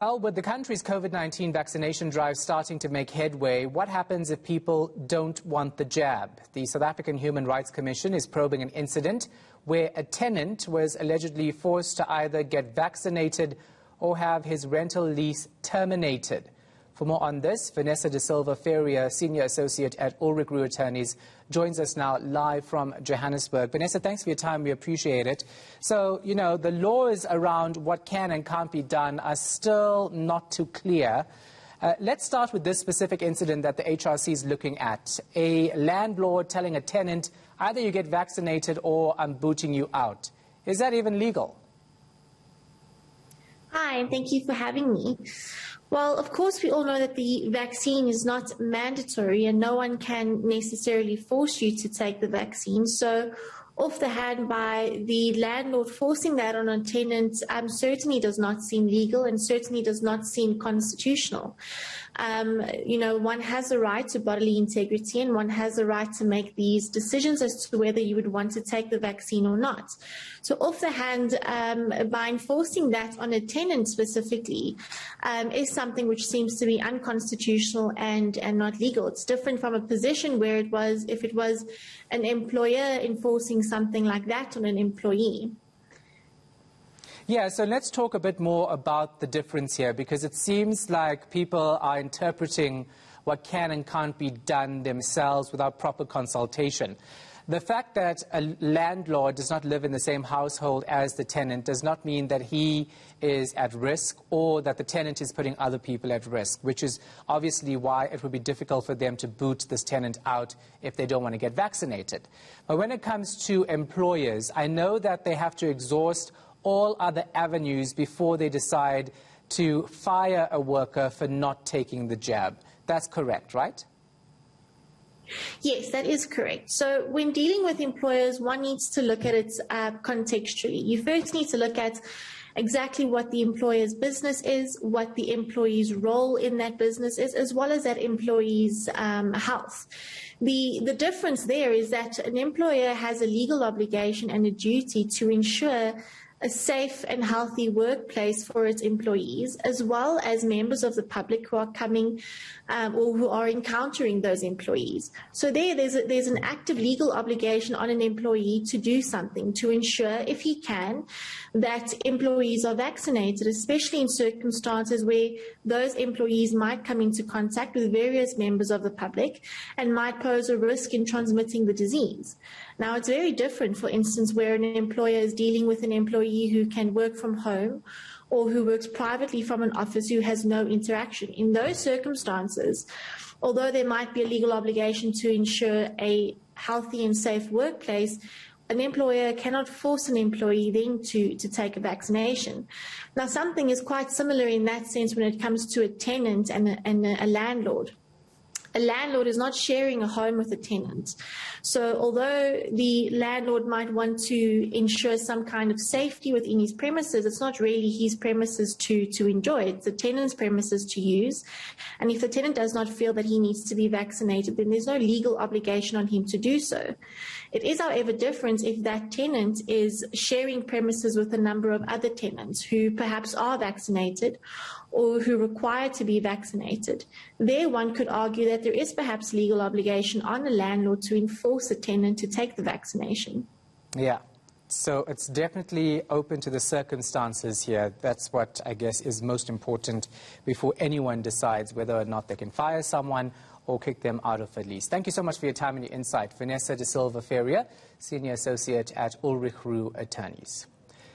Well, with the country's COVID-19 vaccination drive starting to make headway, what happens if people don't want the jab? The South African Human Rights Commission is probing an incident where a tenant was allegedly forced to either get vaccinated or have his rental lease terminated. For more on this, Vanessa da Silva Feria, Senior Associate at Ulrich Roux Attorneys, joins us now live from Johannesburg. Vanessa, thanks for your time. We appreciate it. So, you know, the laws around what can and can't be done are still not too clear. Let's start with this specific incident that the HRC is looking at. A landlord telling a tenant, either you get vaccinated or I'm booting you out. Is that even legal? Hi, and thank you for having me. Well, of course, we all know that the vaccine is not mandatory and no one can necessarily force you to take the vaccine. So off the hand by the landlord forcing that on a tenant certainly does not seem legal and certainly does not seem constitutional. You know, one has a right to bodily integrity and one has a right to make these decisions as to whether you would want to take the vaccine or not. So off the hand, by enforcing that on a tenant specifically is something which seems to be unconstitutional and not legal. It's different from a position where it was, if it was an employer enforcing something like that on an employee. Yeah, so let's talk a bit more about the difference here, because it seems like people are interpreting what can and can't be done themselves without proper consultation. The fact that a landlord does not live in the same household as the tenant does not mean that he is at risk or that the tenant is putting other people at risk, which is obviously why it would be difficult for them to boot this tenant out if they don't want to get vaccinated. But when it comes to employers, I know that they have to exhaust all other avenues before they decide to fire a worker for not taking the jab. That's correct, right? Yes, that is correct. So when dealing with employers, one needs to look at it contextually. You first need to look at exactly what the employer's business is, what the employee's role in that business is, as well as that employee's health. The difference there is that an employer has a legal obligation and a duty to ensure a safe and healthy workplace for its employees, as well as members of the public who are coming or who are encountering those employees. So there's an active legal obligation on an employee to do something to ensure, if he can, that employees are vaccinated, especially in circumstances where those employees might come into contact with various members of the public and might pose a risk in transmitting the disease. Now, it's very different, for instance, where an employer is dealing with an employee who can work from home or who works privately from an office who has no interaction. In those circumstances, although there might be a legal obligation to ensure a healthy and safe workplace, an employer cannot force an employee then to take a vaccination. Now, something is quite similar in that sense when it comes to a tenant and a landlord. A landlord is not sharing a home with a tenant. So although the landlord might want to ensure some kind of safety within his premises, it's not really his premises to enjoy. It's the tenant's premises to use. And if the tenant does not feel that he needs to be vaccinated, then there's no legal obligation on him to do so. It is, however, different if that tenant is sharing premises with a number of other tenants who perhaps are vaccinated or who require to be vaccinated. There one could argue that there is perhaps legal obligation on the landlord to enforce a tenant to take the vaccination. Yeah, so it's definitely open to the circumstances here. That's what I guess is most important before anyone decides whether or not they can fire someone or kick them out of a lease. Thank you so much for your time and your insight. Vanessa da Silva Feria, Senior Associate at Ulrich Roux Attorneys.